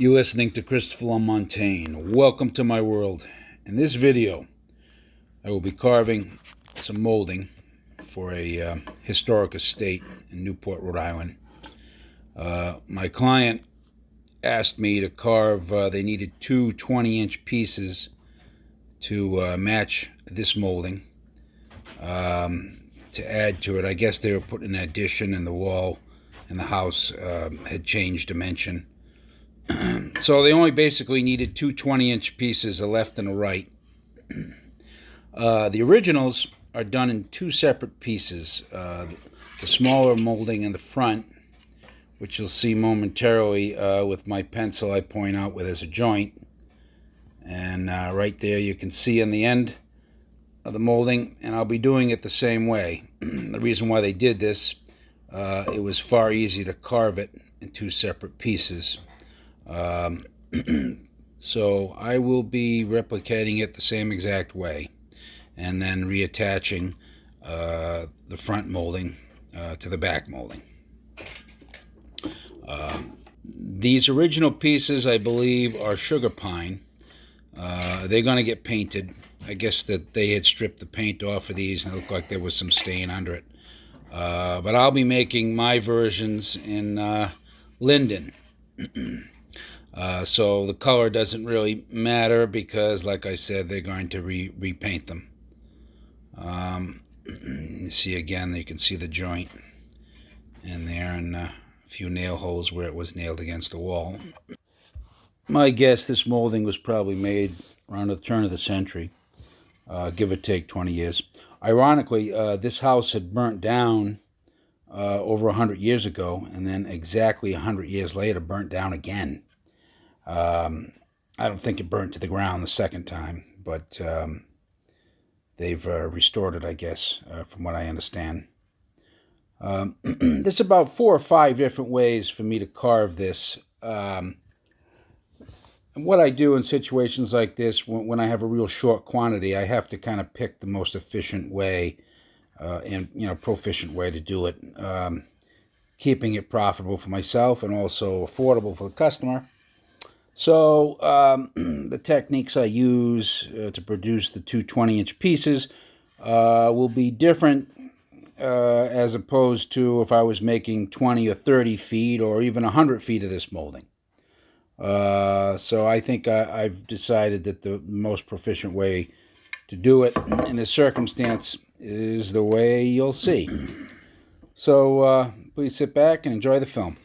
You're listening to Christopher LaMontagne. Welcome to my world. In this video, I will be carving some molding for a historic estate in Newport, Rhode Island. My client asked me to carve, they needed two 20-inch pieces to match this molding to add to it. I guess they were putting an addition, and the wall in the house had changed dimension. So they only basically needed two 20-inch pieces, a left and a right. The originals are done in two separate pieces. The smaller molding in the front, which you'll see momentarily with my pencil, I point out where there's a joint. And right there you can see on the end of the molding, and I'll be doing it the same way. The reason why they did this, it was far easier to carve it in two separate pieces. So I will be replicating it the same exact way, and then reattaching the front molding to the back molding. These original pieces, I believe, are sugar pine. They're going to get painted. I guess that they had stripped the paint off of these, and it looked like there was some stain under it. But I'll be making my versions in linden. So the color doesn't really matter because, like I said, they're going to repaint them. You see again, you can see the joint in there, and a few nail holes where it was nailed against the wall. My guess, this molding was probably made around the turn of the century, give or take 20 years. Ironically, this house had burnt down over 100 years ago, and then exactly 100 years later burnt down again. I don't think it burnt to the ground the second time, but they've restored it, I guess, from what I understand. There's about 4 or 5 different ways for me to carve this. And what I do in situations like this, when I have a real short quantity, I have to kind of pick the most efficient way and proficient way to do it, keeping it profitable for myself and also affordable for the customer. So the techniques I use to produce the two 20-inch pieces will be different as opposed to if I was making 20 or 30 feet or even 100 feet of this molding. So I think I've decided that the most proficient way to do it in this circumstance is the way you'll see. So please sit back and enjoy the film.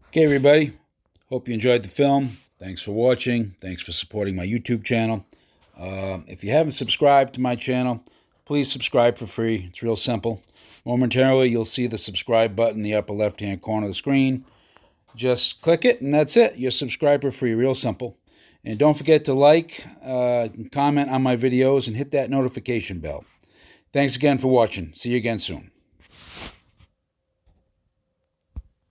Okay, everybody. Hope you enjoyed the film. Thanks for watching. Thanks for supporting my YouTube channel. If you haven't subscribed to my channel, please subscribe for free. It's real simple. Momentarily, you'll see the subscribe button in the upper left-hand corner of the screen. Just click it, and that's it. You're subscribed for free. Real simple. And don't forget to like, comment on my videos, and hit that notification bell. Thanks again for watching. See you again soon.